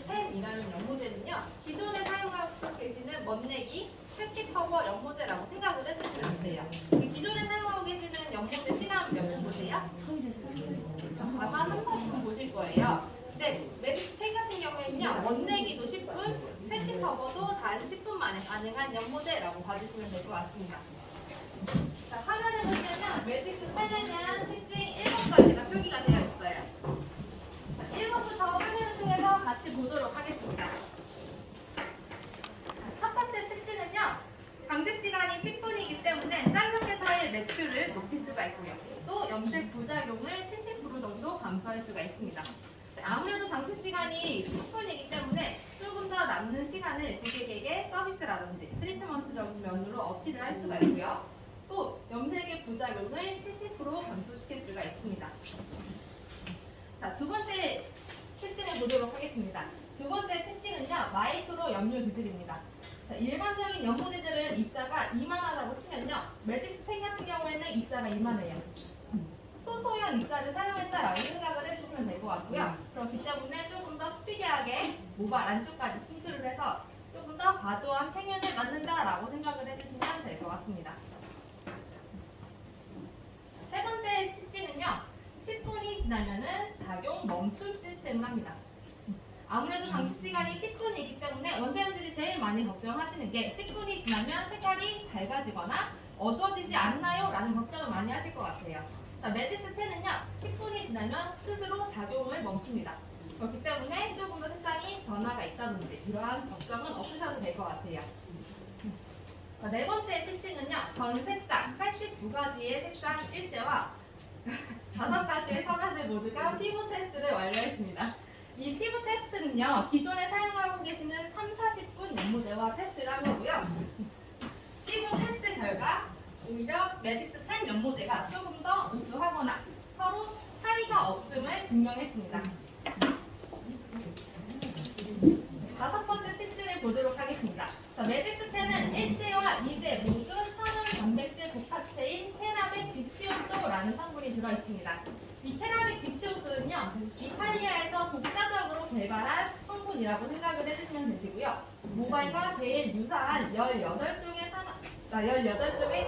매직펜이라는 연모제는요, 기존에 사용하고 계시는 멋내기 스치 커버 연모제라고 생각을 해주시면 되세요. 기존에 사용하고 계시는 연모제 시간 몇 분 보세요? 아마 3, 40분 보실 거예요. 이제 매직펜 같은 경우에는요, 멋내기도 10분, 스치 커버도 단 10분 만에 가능한 연모제라고 봐주시면 될 것 같습니다. 자, 화면에 보시면 매직펜에는 특징 1번까지가 표기가 되어 있어요. 1번부터 화면을 통해서 같이 보도록 하겠습니다. 첫 번째 특징은요, 방지 시간이 10분이기 때문에 쌍벽회사의 매출을 높일 수가 있고요. 또 염색 부작용을 70% 정도 감소할 수가 있습니다. 아무래도 방치 시간이 10분이기 때문에 조금 더 남는 시간을 고객에게 서비스라든지 트리트먼트적인 면으로 어필을 할 수가 있고요. 또 염색의 부작용을 70% 감소시킬 수가 있습니다. 자, 두 번째 특징을 보도록 하겠습니다. 두 번째 특징은요, 마이크로 염료 기술입니다. 자, 일반적인 연모제들은 입자가 이만하다고 치면요, 매직스펜 같은 경우에는 입자가 이만해요. 소소형 입자를 사용했다라고 생각을 해주시면 될 것 같고요. 그렇기 때문에 조금 더 스피디하게 모발 안쪽까지 침투를 해서 조금 더 과도한 팽현을 만든다라고 생각을 해주시면 될 것 같습니다. 세 번째 특징은요, 10분이 지나면은 작용 멈춤 시스템을 합니다. 아무래도 방치 시간이 10분이기 때문에 원장님들이 제일 많이 걱정하시는 게 10분이 지나면 색깔이 밝아지거나 어두워지지 않나요? 라는 걱정을 많이 하실 것 같아요. 자, 매직스펜은요, 10분이 지나면 스스로 작용을 멈춥니다. 그렇기 때문에 조금 더 색상이 변화가 있다든지 이러한 걱정은 없으셔도 될 것 같아요. 자, 네 번째 특징은요, 전 색상 89가지의 색상 일제와 5가지의 서가지 모두가 피부 테스트를 완료했습니다. 이 피부 테스트는요, 기존에 사용하고 계시는 3, 40분 연모제와 테스트를 한 거고요. 피부 테스트 결과 오히려 매직스펜 연모제가 조금 더 우수하거나 서로 차이가 없음을 증명했습니다. 5번째 특징을 보도록 하겠습니다. 자, 매직스펜은 일제와 이제 모두 천연 단백질 복합체인 테라백 디치오토라는 성분이 들어있습니다. 이 테라백 디치오토는요, 이탈리아에서 독자적으로 개발한 성분이라고 생각을 해주시면 되시고요. 모발과 제일 유사한 18종의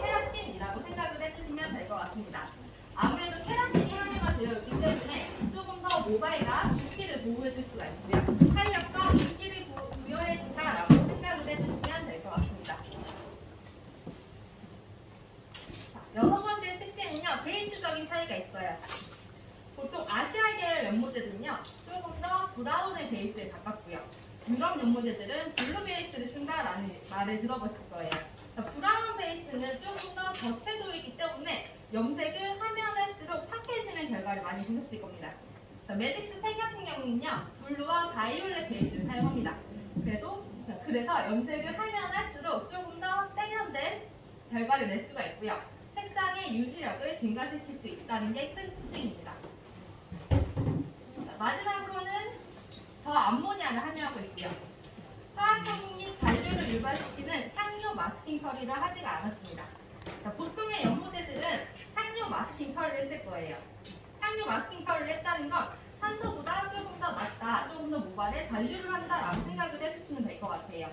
케라틴이라고 생각을 해주시면 될 것 같습니다. 아무래도 케라틴이 함유가 되어 있기 때문에 조금 더 모발과 두피를 보호해줄 수가 있고요. 탄력과 윤기를 부여해준다라고 생각을 해주시면 될 것 같습니다. 자, 6번째 특징은요, 베이스적인 차이가 있어요. 보통 아시아계열 연모제들은요, 조금 더 브라운의 베이스에 가깝고요. 유럽 연모제들은 블루 베이스를 쓴다라는 말을 들어봤을 거예요. 자, 브라운 베이스는 조금 더 거채도이기 때문에 염색을 하면 할수록 탁해지는 결과를 많이 보셨을 겁니다. 자, 매직스펜 같은 경우는요, 블루와 바이올렛 베이스를 사용합니다. 그래서 염색을 하면 할수록 조금 더 세련된 결과를 낼 수가 있고요. 색상의 유지력을 증가시킬 수 있다는 게 큰 특징입니다. 자, 마지막으로는 저암모니아를 함유하고 있고요. 화학성분 및 잔류를 유발시키는 향료 마스킹 처리를 하지가 않았습니다. 자, 보통의 연모제들은 향료 마스킹 처리를 쓸 거예요. 향료 마스킹 처리를 했다는 건 산소보다 조금 더 낫다, 조금 더 모발에 잔류를 한다라고 생각을 해주시면 될 것 같아요.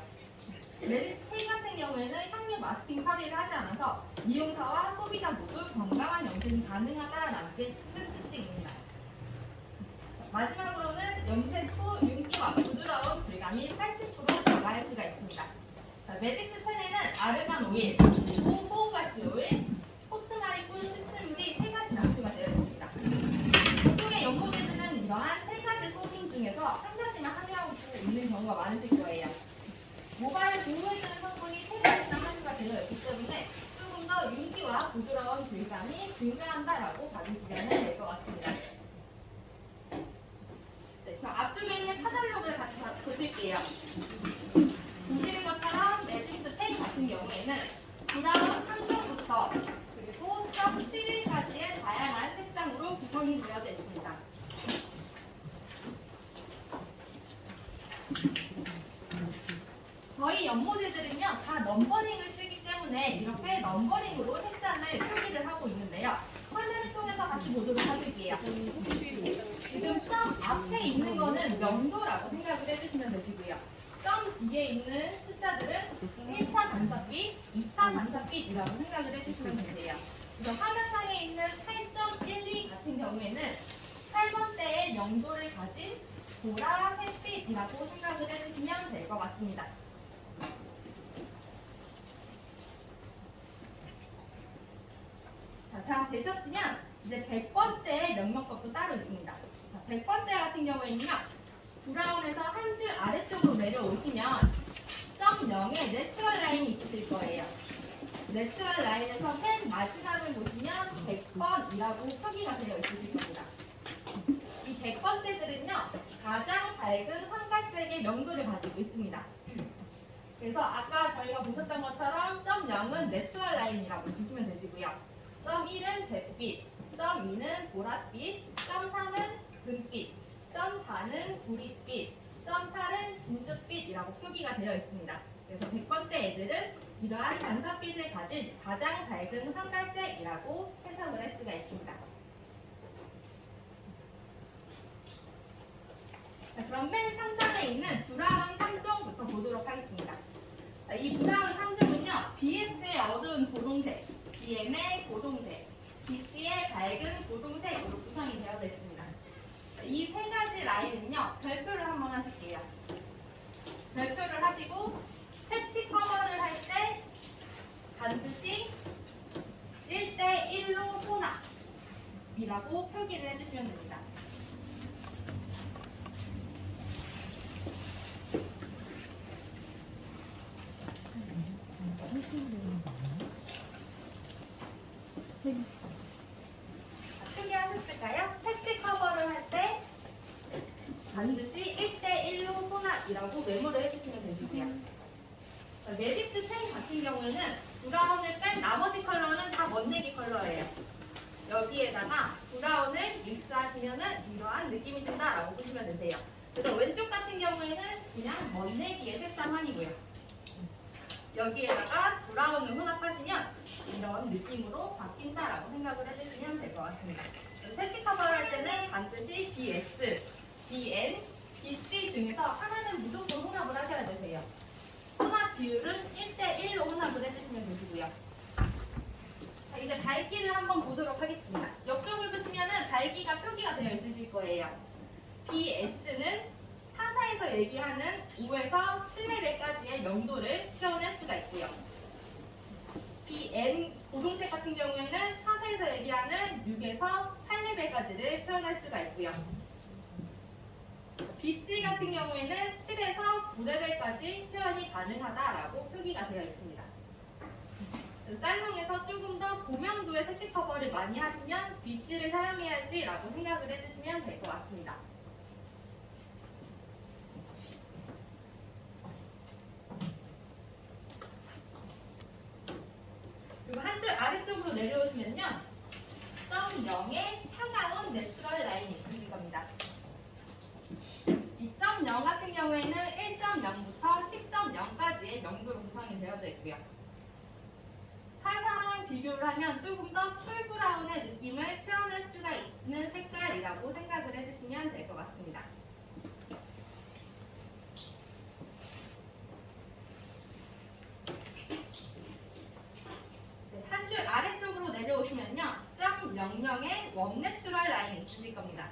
매직스펜 같은 경우에는 향료 마스킹 처리를 하지 않아서 이용자와 소비자 모두 건강한 염색이 가능하다라는 게 큰 특징입니다. 마지막으로는 염색 후 윤기와 부드러운 질감이 80% 증가할 수가 있습니다. 자, 매직스펜에는 아르간 오일, 그리고 호우바시 오일, 포트마리꾼 추출물이 3가지 납수가 되어 있습니다. 보통의 연모제들은 이러한 3가지 소분 중에서 한 가지만 함유하고 있는 경우가 많으실 거예요. 모발을 보호해주는 성분이 3가지나 함유가 되어 있기 때문에 조금 더 윤기와 부드러운 질감이 증가한다라고 봐주시면 될 것 같습니다. 네, 그럼 앞쪽에 있는 카탈로그를 같이 보실게요. 보시는 것처럼 매직스펜 같은 경우에는 브라운 3종부터 그리고 7일까지의 다양한 색상으로 구성이 되어져 있습니다. 저희 연모제들은요, 다 넘버링을 쓰기 때문에 이렇게 넘버링으로 색상을 표기를 하고 있는데요. 화면을 통해서 같이 보도록 하실게요. 지금 점 앞에 있는 거는 명도라고 생각을 해주시면 위에 있는 숫자들은 1차 반사빛, 2차 반사빛이라고 생각을 해주시면 되세요. 그래서 화면상에 있는 8.12 같은 경우에는 8번대의 명도를 가진 보라 햇빛이라고 생각을 해주시면 될 것 같습니다. 자, 다 되셨으면 이제 100번대의 명명법도 따로 있습니다. 자, 100번대 같은 경우에는요, 브라운에서 한 줄 아래쪽으로 내려오시면 점 0의 내추럴 라인이 있으실 거예요. 내추럴 라인에서 맨 마지막을 보시면 100번이라고 표기가 되어 있으실 겁니다. 이 100번대들은요, 가장 밝은 황갈색의 명도를 가지고 있습니다. 그래서 아까 저희가 보셨던 것처럼 점 0은 내추럴 라인이라고 보시면 되시고요. 점 1은 잿빛, 점 2는 보랏빛, 점 3은 금빛, 점 4는 구릿빛, 점 8은 진주빛이라고 표기가 되어 있습니다. 그래서 100번대 애들은 이러한 반사빛을 가진 가장 밝은 황갈색이라고 해석을 할 수가 있습니다. 자, 그럼 맨 상단에 있는 브라운 3종부터 보도록 하겠습니다. 자, 이 브라운 3종은요, BS의 어두운 고동색, BM의 고동색, BC의 밝은 고동색으로 구성이 되어 있습니다. 이 세 가지 라인은요, 별표를 한번 하실게요. 별표를 하시고 색치 커버를 할 때 반드시 1대1로 혼합이라고 표기를 해주시면 됩니다. 표기하셨을까요? 색치 커버를 할 때 반드시 1대1로 혼합이라고 메모를 해주시면 되시고요. 메디스 10 같은 경우에는 브라운을 뺀 나머지 컬러는 다 먼네기 컬러예요. 여기에다가 브라운을 믹스하시면 이러한 느낌이 든다라고 보시면 되세요. 그래서 왼쪽 같은 경우에는 그냥 먼네기의 색상만이고요. 여기에다가 브라운을 혼합하시면 이런 느낌으로 바뀐다라고 생각을 해주시면 될 것 같습니다. 색치 커버를 할 때는 반드시 BS, BN, BC 중에서 하나는 무조건 혼합을 하셔야 되세요. 혼합 비율은 1대1로 혼합을 해주시면 되시고요. 자, 이제 밝기를 한번 보도록 하겠습니다. 옆쪽을 보시면은 밝기가 표기가 되어 있으실 거예요. BS는 타사에서 얘기하는 5에서 7레벨까지의 명도를 표현할 수가 있고요. BN 고동색 같은 경우에는 타사에서 얘기하는 6에서 8레벨까지를 표현할 수가 있고요. BC 같은 경우에는 7에서 9레벨까지 표현이 가능하다라고 표기가 되어 있습니다. 살롱에서 조금 더 고명도의 색치 커버를 많이 하시면 BC를 사용해야지라고 생각을 해주시면 될 것 같습니다. 그리고 한 줄 아래쪽으로 내려오시면요, 점 0의 차가운 내추럴 라인이 있으실 겁니다. 이 점 0 같은 경우에는 1.0부터 10.0까지의 명도로 구성이 되어져 있고요. 타사랑 비교를 하면 조금 더 쿨브라운의 느낌을 표현할 수가 있는 색깔이라고 생각을 해주시면 될 것 같습니다. 네, 한 줄 아래쪽으로 내려오시면요, 점 00의 웜내추럴 라인이 있으실 겁니다.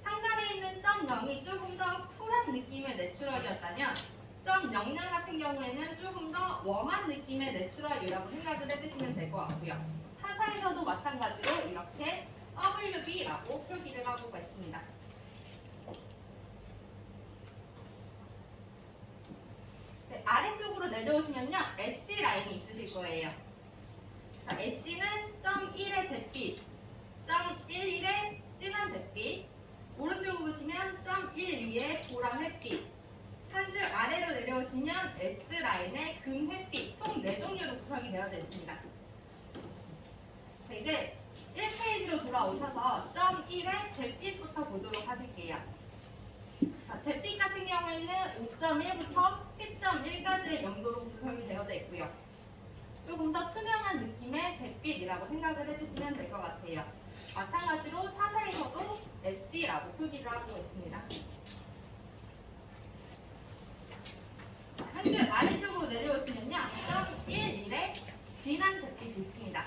상단에 있는 점 0이 조금 더 쿨한 느낌의 내추럴이었다면 점 00 같은 경우에는 조금 더 웜한 느낌의 내추럴이라고 생각을 해주시면 될 것 같고요. 타사에서도 마찬가지로 이렇게 WB라고 표기를 하고 있습니다. 네, 아래쪽으로 내려오시면요, 애쉬 라인이 있으실 거예요. 자, 애쉬는 점 1의 잿빛, 점 11의 진한 잿빛, 오른쪽으로 보시면 점 1위에 보람 햇빛, 한 줄 아래로 내려오시면 S라인의 금 햇빛, 총 4종류로 구성이 되어져 있습니다. 자, 이제 1페이지로 돌아오셔서 점 1의 잿빛부터 보도록 하실게요. 자, 잿빛 같은 경우에는 5.1부터 10.1까지의 명도로 구성이 되어져 있고요. 조금 더 투명한 느낌의 잿빛이라고 생각을 해주시면 될 것 같아요. 마찬가지로 타사에서도 애쉬라고 표기를 하고 있습니다. 줄 아래쪽으로 내려오시면요. 점 1, 1에 진한 잿빛이 있습니다.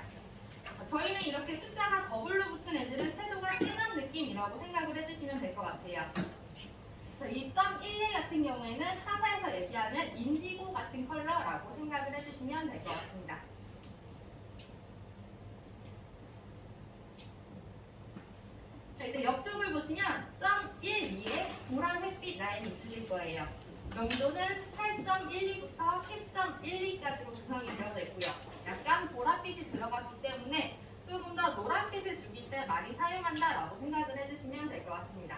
저희는 이렇게 숫자가 더블로 붙은 애들은 채도가 진한 느낌이라고 생각을 해주시면 될 것 같아요. 이 점 1, 1 같은 경우에는 타사에서 얘기하는 인디고 같은 컬러라고 생각을 해주시면 될 것 같습니다. 자, 이제 옆쪽을 보시면 점 1, 2에 보라 햇빛 라인이 있으실 거예요. 명도는 8.12부터 10.12까지로 구성이 되어져 있고요. 약간 보랏빛이 들어갔기 때문에 조금 더 노란빛을 주기 때 많이 사용한다라고 생각을 해주시면 될 것 같습니다.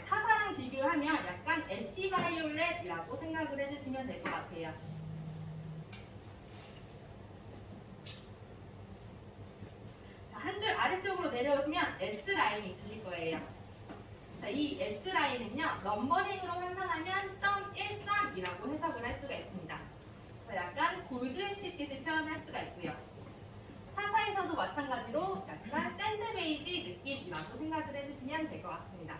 타사랑 비교하면 약간 애쉬 바이올렛이라고 생각을 해주시면 될 것 같아요. 자, 한 줄 아래쪽으로 내려오시면 S라인이 있으실 거예요. 자, 이 S라인은요, 넘버링으로 환산하면 0.13이라고 해석을 할 수가 있습니다. 그래서 약간 골드애쉬 빛을 표현할 수가 있고요. 타사에서도 마찬가지로 약간 샌드 베이지 느낌이라고 생각을 해주시면 될 것 같습니다.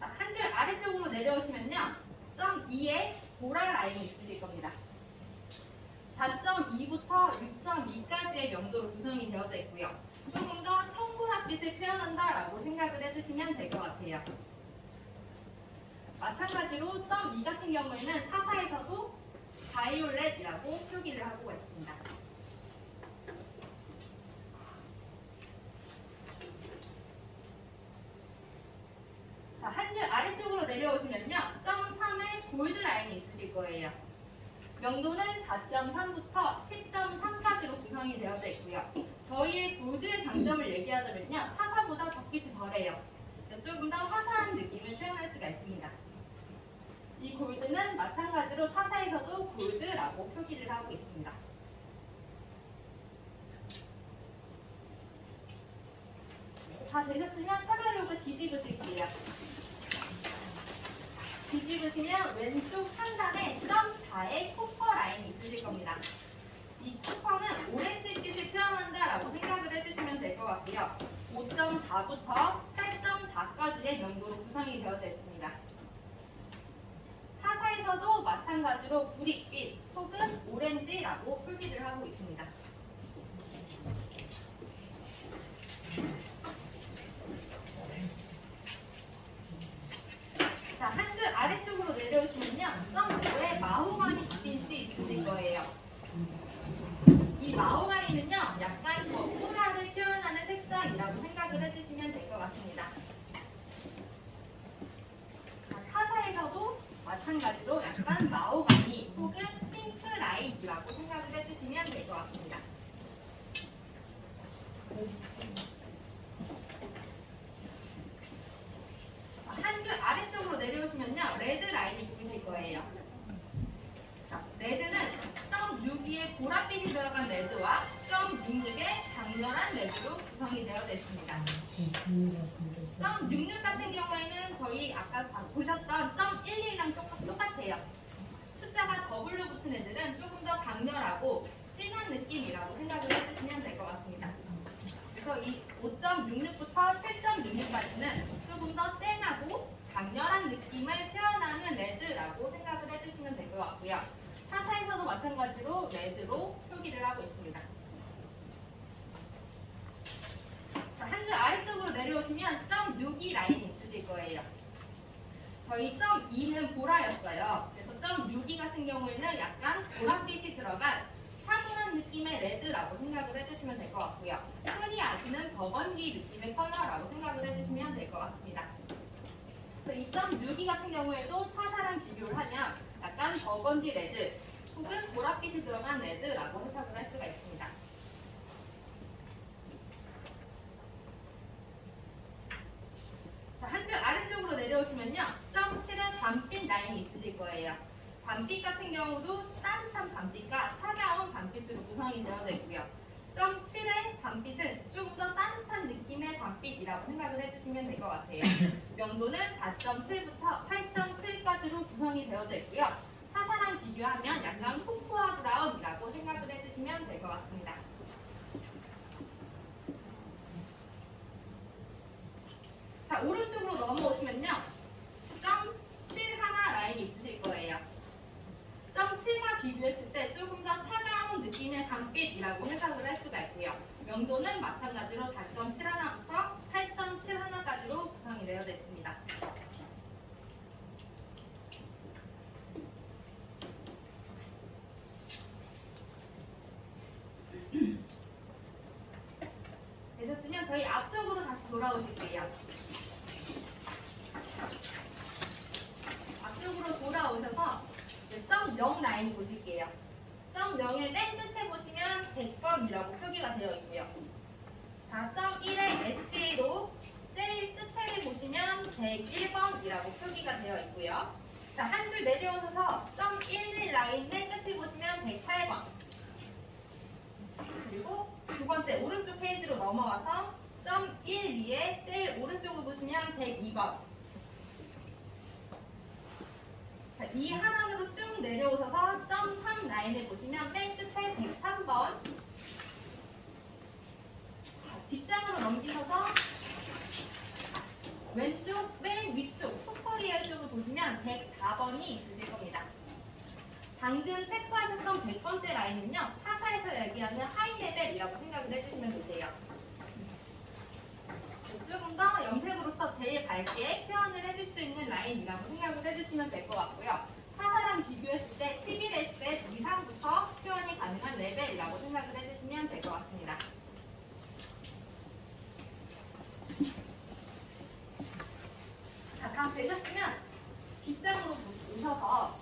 자, 한 줄 아래쪽으로 내려오시면요, 0.2에 보라 라인이 있으실 겁니다. 4.2부터 6.2까지의 명도로 구성이 되어져 있고요. 조금 더 청보랏빛을 표현한다라고 생각을 해주시면 될 것 같아요. 마찬가지로 0.2 같은 경우에는 타사에서도 바이올렛이라고 표기를 하고 있습니다. 자, 한 줄 아래쪽으로 내려오시면요, 0.3에 골드 라인이 있으실 거예요. 명도는 4.3부터 10.3까지로 구성이 되어져 있고요. 저희의 골드의 장점을 얘기하자면요, 타사보다 덕빛이 덜해요. 조금 더 화사한 느낌을 표현할 수가 있습니다. 이 골드는 마찬가지로 타사에서도 골드라고 표기를 하고 있습니다. 다 되셨으면 카탈로그 뒤집으실게요. 뒤집으시면 왼쪽 상단에 0.4의 쿠퍼 라인이 있으실 겁니다. 이 쿠퍼는 오렌지빛을 표현한다라고 생각을 해주시면 될 것 같고요. 5.4부터 8.4까지의 명도로 구성이 되어져 있습니다. 타사에서도 마찬가지로 구릿빛 혹은 오렌지라고 표기를 하고 있습니다. 자, 한 줄 아래쪽으로 내려오시면요, 0.5에 마호가니 빛이 있으실 거예요. 이 마호가니는요, 약간 저코라를 표현하는 색상이라고 생각을 해주시면 될 것 같습니다. 자, 타사에서도 마찬가지로 약간 마호가니 혹은 핑크 라이트라고 생각을 해주시면 될 것 같습니다. 한 줄 아래쪽으로 내려오시면요, 레드 라인이 보이실 거예요. 자, 레드는 0.62의 보랏빛이 들어간 레드와 0.66의 강렬한 레드로 구성이 되어져 있습니다. 0.66 같은 경우에는 저희 아까 보셨던 0.11이랑 똑같아요. 숫자가 더블로 붙은 애들은 조금 더 강렬하고 진한 느낌이라고 생각을 해주시면 될 것 같습니다. 그래서 이 5.66부터 7.66까지는 조금 더 쨍하고 강렬한 느낌을 표현하는 레드라고 생각을 해주시면 될 것 같고요. 타사에서도 마찬가지로 레드로 표기를 하고 있습니다. 한 줄 아래쪽으로 내려오시면 0.62 라인이 있으실 거예요. 저희 0.2는 보라였어요. 그래서 0.62 같은 경우에는 약간 보랏빛이 들어간 차분한 느낌의 레드라고 생각을 해주시면 될 것 같고요. 흔히 아시는 버건디 느낌의 컬러라고 생각을 해주시면 될 것 같습니다. 그래서 2.62 같은 경우에도 타사랑 비교를 하면 약간 버건디 레드 혹은 보랏빛이 들어간 레드라고 해석을 할 수가 있습니다. 한 줄 아래쪽으로 내려오시면요, 0.7은 밤빛 라인이 있으실 거예요. 밤빛 같은 경우도 따뜻한 밤빛과 차가운 밤빛으로 구성이 되어져 있고요. 0.7의 밤빛은 조금 더 따뜻한 느낌의 밤빛이라고 생각을 해주시면 될 것 같아요. 명도는 4.7부터 8.7까지로 구성이 되어져 있고요. 타사랑 비교하면 약간 코코아 브라운이라고 생각을 해주시면 될 것 같습니다. 자, 오른쪽으로 넘어오시면요. 점 7 하나 라인이 있으실 거예요. 점 7과 비교했을 때 조금 더 차가운 느낌의 단빛이라고 해석을 할 수가 있고요. 명도는 마찬가지로 4.7 하나부터 8.7 하나까지로 구성이 되어 있습니다. 되셨으면 저희 앞쪽으로 다시 돌아오실게요. 앞쪽으로 돌아오셔서 점 0 라인 보실게요. 점 0의 맨 끝에 보시면 100번이라고 표기가 되어 있고요. 자, 점 1의 SC로 제일 끝에 보시면 101번이라고 표기가 되어 있고요. 자, 한 줄 내려오셔서 점 11 라인 맨 끝에 보시면 108번. 그리고 두 번째 오른쪽 페이지로 넘어와서 점 12에 제일 오른쪽을 보시면 102번. 자, 이 하단으로 쭉 내려오셔서 점 3 라인을 보시면 맨 끝에 103번. 뒷장으로 넘기셔서 왼쪽 맨 위쪽 풋코리얼 쪽을 보시면 104번이 있으실 겁니다. 방금 체크하셨던 100번대 라인은요, 타사에서 얘기하는 하이레벨이라고 생각을 해주시면 되세요. 조금 더 염색으로서 제일 밝게 표현을 해줄 수 있는 라인이라고 생각을 해주시면 될 것 같고요. 타사랑 비교했을 때 11S 이상부터 표현이 가능한 레벨이라고 생각을 해주시면 될 것 같습니다. 자, 다 되셨으면 뒷장으로 오셔서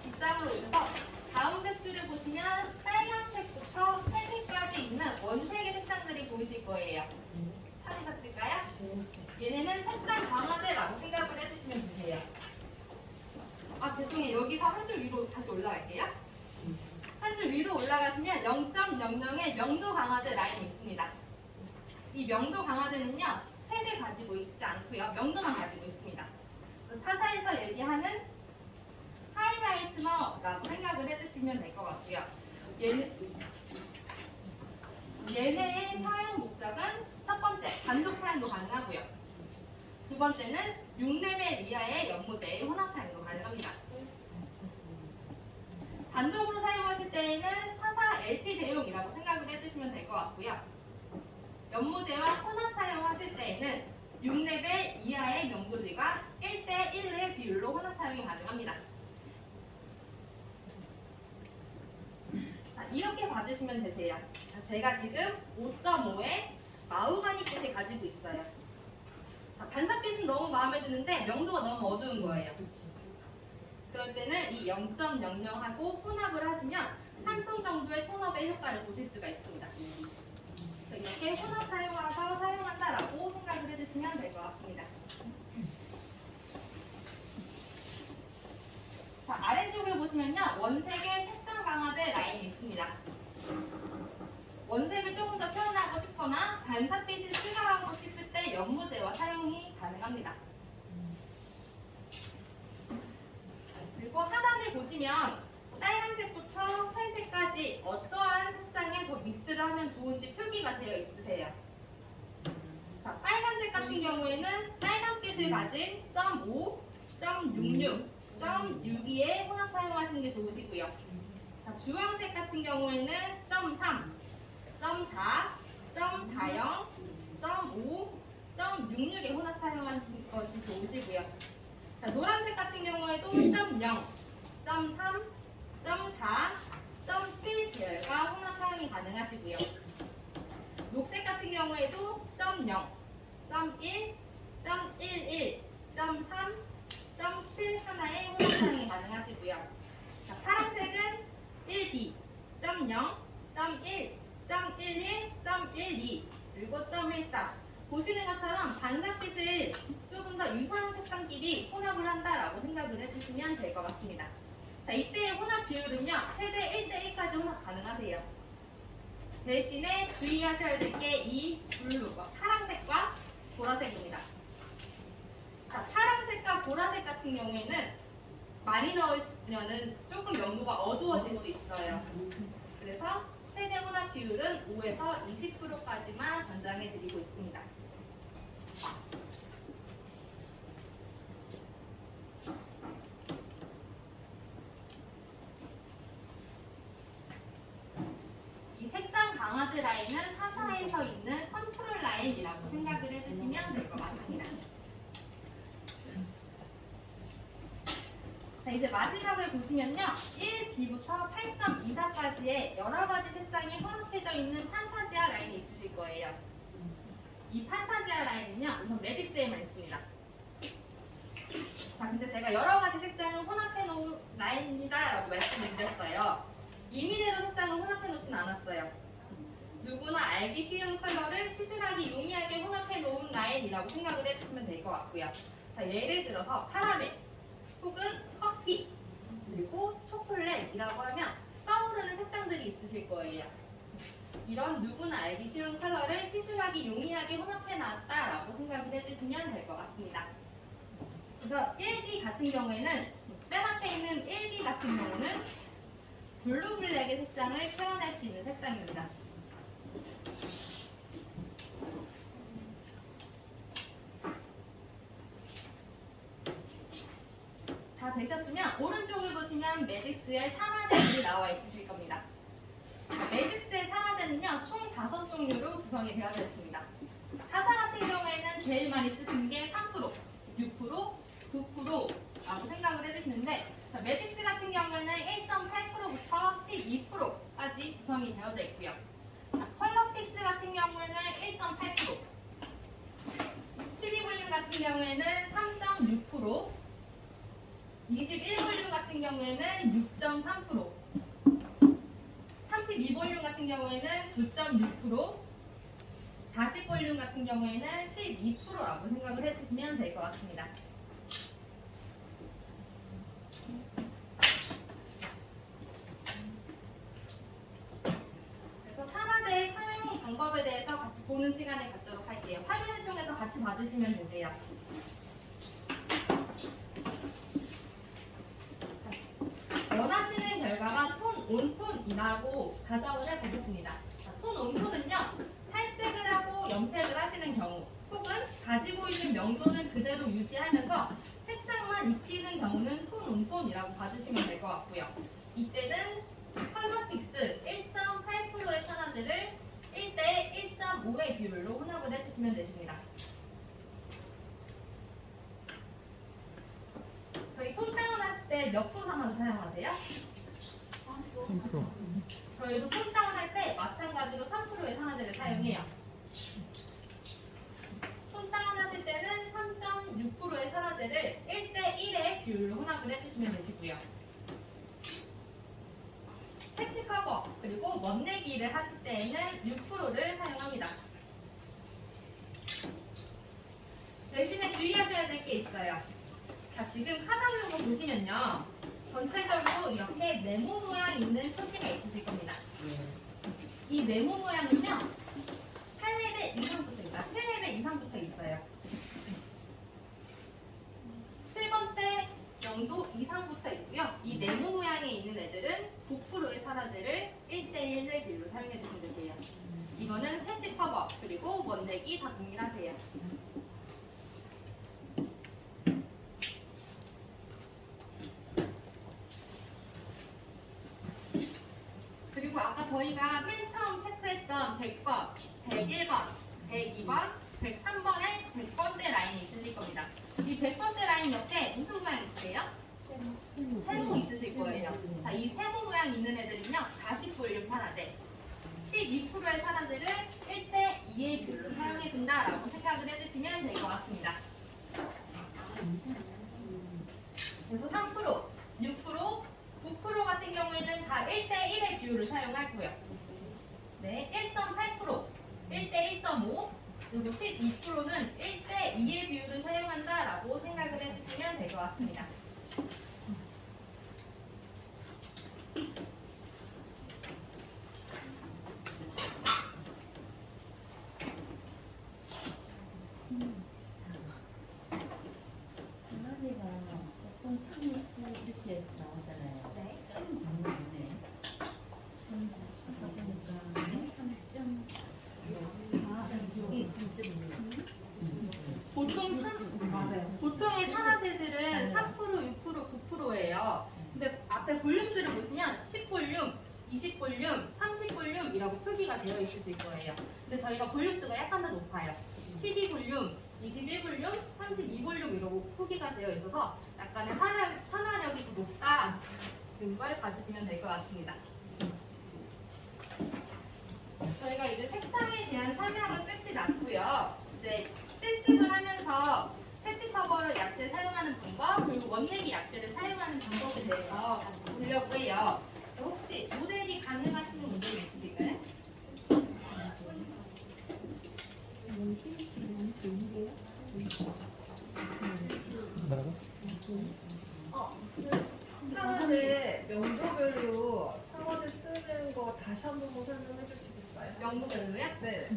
뒷장으로 오셔서 가운데 줄을 보시면 빨간색부터 회색까지 있는 원색의 색상들이 보이실 거예요. 찾으셨을까요? 얘네는 색상 강화제라고 생각을 해주시면 되세요. 아, 죄송해요. 여기서 한 줄 위로 다시 올라갈게요. 한 줄 위로 올라가시면 0.00의 명도 강화제 라인이 있습니다. 이 명도 강화제는요, 색을 가지고 있지 않고요. 명도만 가지고 있습니다. 타사에서 얘기하는 하이라이트너라고 생각을 해주시면 될 것 같고요. 얘네의 사용 목적은 첫 번째, 단독 사용도 가능하고요. 두 번째는 6레벨 이하의 연모제의 혼합 사용도 가능합니다. 단독으로 사용하실 때에는 타사 LT 대용이라고 생각을 해주시면 될 것 같고요. 연모제와 혼합 사용하실 때에는 6레벨 이하의 명도들과 1대1의 비율로 혼합 사용이 가능합니다. 자, 이렇게 봐주시면 되세요. 자, 제가 지금 5.5의 마우가니 빛을 가지고 있어요. 자, 반사빛은 너무 마음에 드는데 명도가 너무 어두운 거예요. 그럴 때는 이 0.00하고 혼합을 하시면 한 통 정도의 톤업의 효과를 보실 수가 있습니다. 그래서 이렇게 혼합 사용해서 사용한다라고 생각을 해주시면 될 것 같습니다. 자, 아래쪽을 보시면요, 원색의 색상 강화제 라인이 있습니다. 원색을 조금 더 표현하고 싶거나 반사빛을 추가하고 싶을 때 연모제와 사용이 가능합니다. 그리고 하단을 보시면 빨간색부터 회색까지 어떠한 색상에 더 믹스를 하면 좋은지 표기가 되어 있으세요. 자, 빨간색 같은 경우에는 빨간빛을 가진 0.5, 0.66, 0.62에 혼합 사용하시는 게 좋으시고요. 자, 주황색 같은 경우에는 0.3, 0.4, 0.40, 0.5, 0.66에 혼합 사용하시는 것이 좋으시고요. 자, 노란색 같은 경우에도 0.0, 0.3, 0.4, 0.7 계열과 혼합 사용이 가능하시고요. 녹색 같은 경우에도 0.0, 0.1, 0.11, 0.3, 0.7 하나의 혼합 사용이 가능하시고요. 자, 파란색은 1B, 0.0, 0.1, 0.11, 0.12, 그리고 0.14. 보시는 것처럼 반사빛을 조금 더 유사한 색상끼리 혼합을 한다라고 생각을 해주시면 될 것 같습니다. 자, 이때의 혼합 비율은요, 최대 1대1까지 혼합 가능하세요. 대신에 주의하셔야 될 게 이 블루, 파란색과 보라색입니다. 자, 파란색과 보라색 같은 경우에는 많이 넣으면 조금 연도가 어두워질 수 있어요. 그래서 최대 혼합 비율은 5에서 20%까지만 권장해 드리고 있습니다. 이 색상 강아지 라인은 타사에서 있는 컨트롤 라인이라고 생각을 해주시면 될 것 같습니다. 자, 이제 마지막을 보시면요. 1B부터 8.24까지의 여러 가지 색상이 혼합해져 있는 판타지아 라인이 있으실 거예요. 이 판타지아 라인은요, 우선 매직스에만 있습니다. 자, 근데 제가 여러 가지 색상을 혼합해 놓은 라인이다 라고 말씀을 드렸어요. 임의대로 색상을 혼합해 놓진 않았어요. 누구나 알기 쉬운 컬러를 시술하기 용이하게 혼합해 놓은 라인이라고 생각을 해주시면 될 것 같고요. 자, 예를 들어서 카라멜 혹은 커피 그리고 초콜릿이라고 하면 떠오르는 색상들이 있으실 거예요. 이런 누구나 알기 쉬운 컬러를 시술하기 용이하게 혼합해 놨다라고 생각을 해주시면 될 것 같습니다. 그래서 1B 같은 경우에는 맨 앞에 있는 1B 같은 경우는 블루 블랙의 색상을 표현할 수 있는 색상입니다. 다 되셨으면 오른쪽을 보시면 매직스의 산화제들이 나와 있으실 겁니다. 매직스의 산화제는요, 총 5종류로 구성이 되어져 있습니다. 타사 같은 경우에는 제일 많이 쓰시는 게 3%, 6%, 9%라고 생각을 해주시는데, 매직스 같은 경우에는 1.8%부터 12%까지 구성이 되어져 있고요. 컬러픽스 같은 경우에는 1.8%, 12볼륨 같은 경우에는 3.6%, 21볼륨 같은 경우에는 6.3%, 32볼륨 같은 경우에는 9.6%, 40볼륨 같은 경우에는 12%라고 생각을 해주시면 될 것 같습니다. 그래서 산화제의 사용 방법에 대해서 같이 보는 시간을 갖도록 할게요. 화면을 통해서 같이 봐주시면 되세요. 원하시는 결과가 톤 온톤이라고 가정을 해보겠습니다. 톤 온톤은요, 탈색을 하고 염색을 하시는 경우 혹은 가지고 있는 명도는 그대로 유지하면서 색상만 입히는 경우는 톤 온톤이라고 봐주시면 될 것 같고요. 이때는 컬러픽스 1.8%의 산화제를 1대 1.5의 비율로 혼합을 해주시면 되십니다. 저희 톤 다운 하실 때 몇 프로 산화제 사용하세요? 3%. 저희도 톤 다운 할 때 마찬가지로 3%의 산화제를 사용해요. 톤 다운 하실 때는 3.6%의 산화제를 1대 1의 비율로 혼합을 해주시면 되시고요. 색칠 커버 그리고 멋내기를 하실 때에는 6%를 사용합니다. 대신에 주의하셔야 될 게 있어요. 자, 지금 카탈로그 보시면요, 전체적으로 이렇게 네모 모양 있는 표시가 있으실 겁니다. 이 네모 모양은요, 8레벨 이상부터 있어요. 7레벨 이상부터 있어요. 7번대 정도 이상부터 있고요. 이 네모 모양에 있는 애들은 9%의 산화제를 1대1의 비율로 사용해 주시면 되세요. 이거는 색칠 커버 그리고 원내기 다 동일하세요. 그리고 아까 저희가 맨 처음 체크했던 100번, 101번, 102번, 103번에 100번대 라인이 있으실 겁니다. 이 100번대 라인 옆에 무슨 모양 있으세요? 세모 있으실 거예요. 자, 이 세모 모양 있는 애들은요, 40볼륨 산화제, 12%의 산화제를 1대 2의 비율로 사용해준다라고 생각을 해주시면 될 것 같습니다. 그래서 3%, 6%, 9% 같은 경우에는 다 1대 1의 비율을 사용하고요. 네, 1.8%, 1대 1.5, 그리고 12%는 1대 2의 비율을 사용한다라고 생각을 해주시면 될 것 같습니다. 산화제가 보통 3 이렇게 나오잖아요. 네. 3 방법이네. 3 보니까 3.6 보통의 산화제들은 3%, 6%, 9%예요. 근데 앞에 볼륨수를 보시면 10볼륨, 20볼륨, 30볼륨이라고 표기가 되어 있으실 거예요. 근데 저희가 볼륨수가 약간 더 높아요. 12볼륨, 21볼륨, 32볼륨 이라고 표기가 되어 있어서 약간의 산화력이 더 높다는 걸 봐주시면 될 것 같습니다. 저희가 이제 색상에 대한 설명은 끝이 났고요. 이제 실습을 하면서 채취 커버 약재 사용하는 방법 그리고 원내기 약재를 사용하는 방법에 대해서 같이 보려고 해요. 혹시 모델이 가능하시는 분들 있으실까요? 뭐라고? 상어제 명도별로 상어제 쓰는 거 다시 한 번만 설명해 주시겠어요? 명도별로요? 네.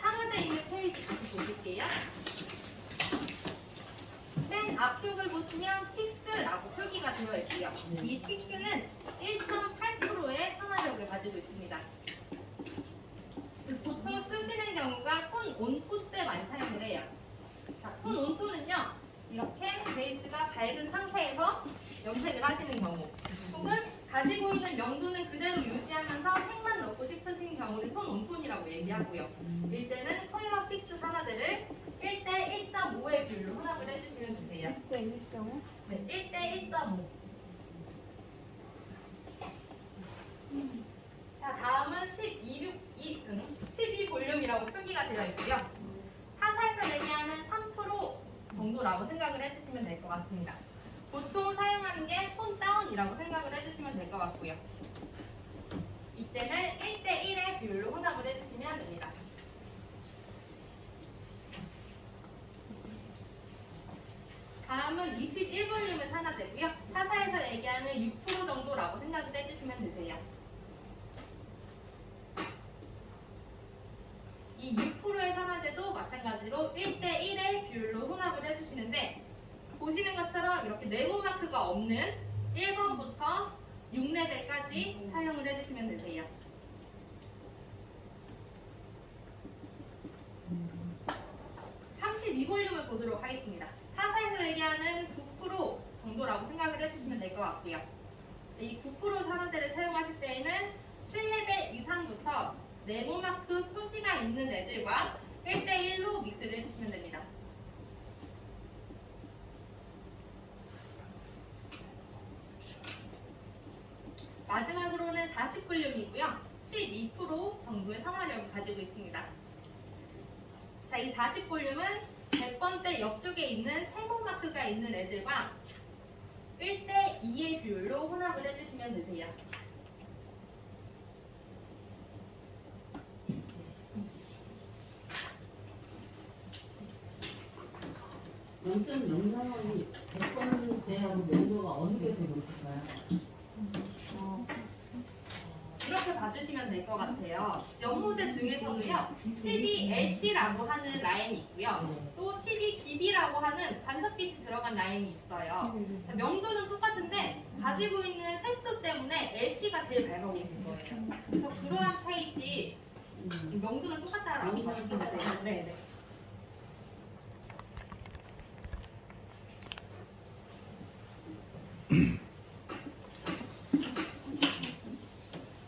상하제 있는 페이지 다시 보실게요. 맨 앞쪽을 보시면 픽스라고 표기가 되어 있고요. 이 픽스는 1.8%의 산화력을 가지고 있습니다. 보통 쓰시는 경우가 톤 온토 때 많이 사용을 해요. 자, 톤 온토는요. 이렇게 베이스가 밝은 상태에서 염색을 하시는 경우 혹은 가지고 있는 명도는 그대로 유지하면서 색만 넣고 싶으신 경우를 톤 온톤이라고 얘기하고요. 이때는 컬러 픽스 산화제를 1대 1.5의 비율로 혼합을 해주시면 되세요. 1대 1.5? 네, 1대 1.5. 자, 다음은 12볼륨이라고 표기가 되어 있고요. 타사에서 얘기하는 3% 정도라고 생각을 해주시면 될 것 같습니다. 보통 사용하는 게 톤 다운이라고 생각을 해주시면 될 것 같고요. 이때는 1대 1의 비율로 혼합을 해주시면 됩니다. 다음은 21볼륨의 산화제고요. 타사에서 얘기하는 6% 정도라고 생각을 해주시면 되세요. 이 6%의 산화제도 마찬가지로 1대 1의 비율로 혼합을 해주시는데 보시는 것처럼 이렇게 네모 마크가 없는 1번부터 6레벨까지 사용을 해주시면 되세요. (32볼륨을) 보도록 하겠습니다. 타사에서 얘기하는 9% 정도라고 생각을 해주시면 될 것 같고요. 이 9% 산화제를 사용하실 때에는 7레벨 이상부터 네모마크 표시가 있는 애들과 1대1로 믹스를 해주시면 됩니다. 마지막으로는 40볼륨이고요. 12% 정도의 산화력을 가지고 있습니다. 자, 이 40볼륨은 100번대 옆쪽에 있는 세모 마크가 있는 애들과 1대 2의 비율로 혼합을 해주시면 되세요. 영점 영상이 100번 대하고 명도가 어느 게 더 높을까요? 이렇게 봐주시면 될 것 같아요. 연모제 중에서도요, 12LT라고 하는 라인이 있고요. 또 12BB라고 하는 반석빛이 들어간 라인이 있어요. 자, 명도는 똑같은데 가지고 있는 색소 때문에 LT가 제일 밝아 보이는 거예요. 그래서 그러한 차이지 명도는 똑같다라고 봐주시면 되세요. 네.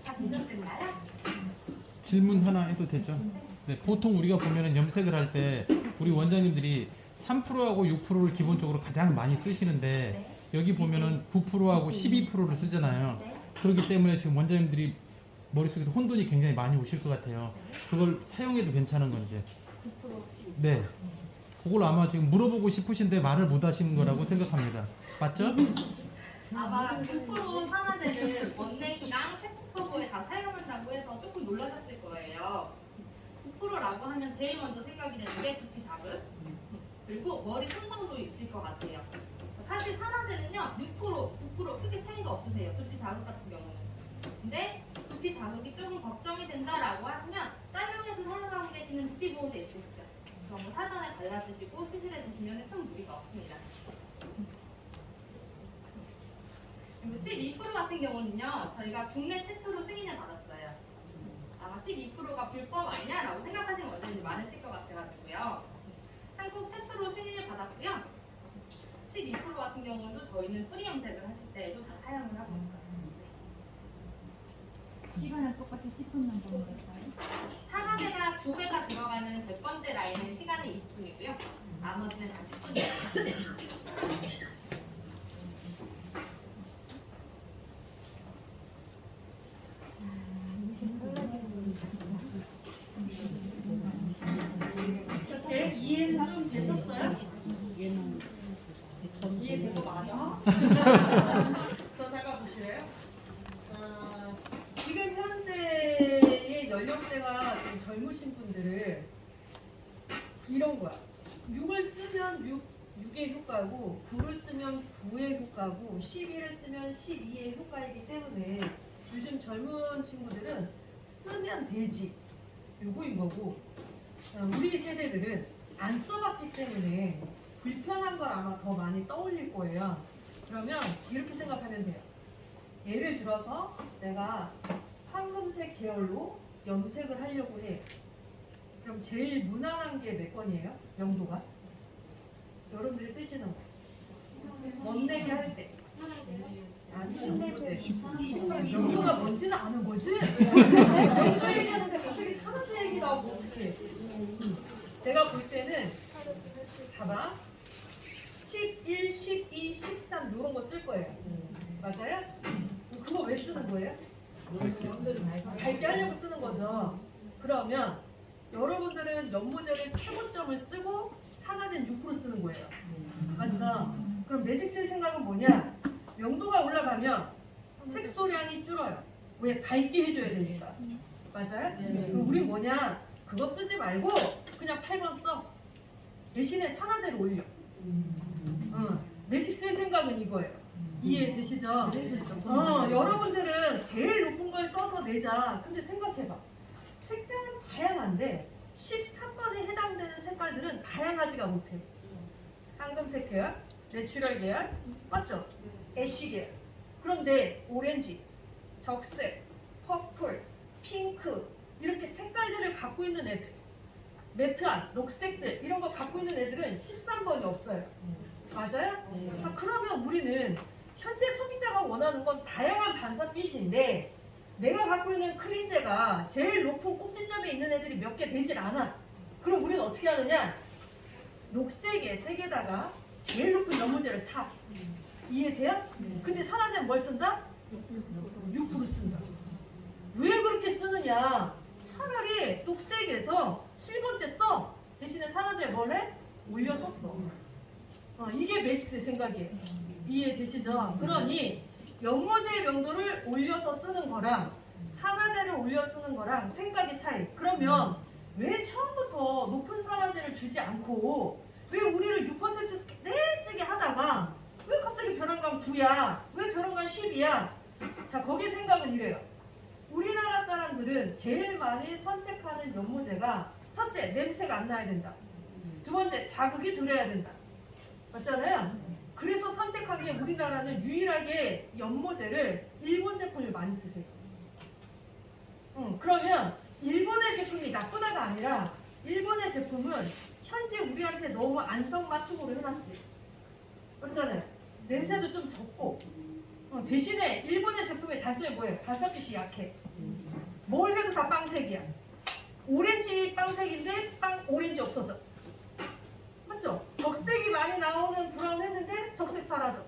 다 보셨을까요? 질문 하나 해도 되죠? 네, 보통 우리가 보면은 염색을 할 때 우리 원장님들이 3%하고 6%를 기본적으로 가장 많이 쓰시는데 여기 보면은 9%하고 12%를 쓰잖아요. 그렇기 때문에 지금 원장님들이 머릿속에 혼돈이 굉장히 많이 오실 것 같아요. 그걸 사용해도 괜찮은 건지. 9% 혹시 네. 그걸 아마 지금 물어보고 싶으신데 말을 못 하시는 거라고 생각합니다. 맞죠? 아마 9% 산화제를 원내기랑 세츠커버에 다 사용한다고 해서 조금 놀라셨을 거예요. 9%라고 하면 제일 먼저 생각이 되는 게 두피 자극 그리고 머리 손상도 있을 것 같아요. 사실 산화제는요 6%, 9% 크게 차이가 없으세요. 두피 자극 같은 경우는. 근데 두피 자극이 조금 걱정이 된다라고 하시면 쌀용에서 사용하고 계시는 두피 보호제 있으시죠? 그런 거 사전에 발라주시고 시술해 주시면 큰 무리가 없습니다. 그리고 12% 같은 경우는요, 저희가 국내 최초로 승인을 받았어요. 12%가 불법 아니냐라고 생각하시는 원장님들 많으실 것 같아가지고요. 한국 최초로 승인을 받았고요. 12% 같은 경우도 저희는 프리 염색을 하실 때에도 다 사용을 하고 있어요. 시간은 똑같이 10분만 정도 될까요? 산화제가 2배가 들어가는 100번대 라인은 시간은 20분이고요. 나머지는 다 10분이에요. 이렇게 이해는 좀 되셨어요? 이해된 거 맞아? 저 잠깐 보실래요? 지금 현재의 연령대가 좀 젊으신 분들을 이런 거야. 6을 쓰면 6의 효과고 9를 쓰면 9의 효과고 11을 쓰면 12의 효과이기 때문에 요즘 젊은 친구들은 쓰면 되지 요거인 거고 우리 세대들은 안 써봤기 때문에 불편한 걸 아마 더 많이 떠올릴 거예요. 그러면 이렇게 생각하면 돼요. 예를 들어서 내가 황금색 계열로 염색을 하려고 해. 그럼 제일 무난한 게 몇 번이에요? 명도가? 여러분들이 쓰시는 거. 멋내게 할 때. 아니요. 명도가 뭔지는 아는 거지? 명도 얘기하는데 갑자기 산화제 얘기 나오고 어떡해. 제가 볼 때는 봐봐. 11, 12, 13 이런 거 쓸 거예요. 맞아요? 그거 왜 쓰는 거예요? 밝게 하려고 쓰는 거죠. 그러면 여러분들은 연모제를 최고점을 쓰고 산화제는 6% 쓰는 거예요. 맞죠? 그럼 매직 쓸 생각은 뭐냐? 명도가 올라가면 색소량이 줄어요. 왜? 밝게 해줘야 되니까. 맞아요? 그럼 우린 뭐냐? 그거 쓰지 말고 그냥 8번 써. 대신에 산화제를 올려. 매직 쓸 생각은 이거예요. 이해되시죠? 여러분들은 제일 높은 걸 써서 내자. 근데 생각해봐. 색상은 다양한데 13번에 해당되는 색깔들은 다양하지가 못해. 황금색 계열, 내추럴 계열, 맞죠? 애쉬 계열. 그런데 오렌지, 적색, 퍼플, 핑크 이렇게 색깔들을 갖고 있는 애들, 매트한, 녹색들 이런 거 갖고 있는 애들은 13번이 없어요. 맞아요? 자, 그러면 우리는 현재 소비자가 원하는 건 다양한 반사빛인데 내가 갖고 있는 크림제가 제일 높은 꼭지점에 있는 애들이 몇 개 되질 않아. 그럼 우리는 어떻게 하느냐? 녹색의 색에다가 제일 높은 연모제를 타. 이해돼요? 근데 산화제는 뭘 쓴다? 6% 쓴다. 왜 그렇게 쓰느냐? 차라리 녹색에서 7번 때 써. 대신에 산화제를 뭘 해? 올려서 써. 이게 베이스 생각이에요. 이해되시죠? 그러니 연모제의 명도를 올려서 쓰는 거랑 산화제를 올려 쓰는 거랑 생각의 차이. 그러면 왜 처음부터 높은 산화제를 주지 않고 왜 우리를 6% 내쓰게 하다가 왜 갑자기 벼랑간 9야? 왜 벼랑간 10이야? 자, 거기 생각은 이래요. 우리나라 사람들은 제일 많이 선택하는 연모제가 첫째, 냄새가 안 나야 된다. 두 번째, 자극이 들어야 된다. 맞잖아요? 그래서 선택한 게 우리나라는 유일하게 연모제를 일본 제품을 많이 쓰세요. 그러면 일본의 제품이 나쁘다가 아니라 일본의 제품은 현재 우리한테 너무 안성맞춤으로 해놨지. 맞잖아요? 냄새도 좀 적고 대신에 일본의 제품의 단점이 뭐예요? 반사빛이 약해. 뭘 해도 다 빵색이야. 오렌지 빵색인데 오렌지 없어져. 맞죠? 적색이 많이 나오는 브라운 했는데 적색 사라져.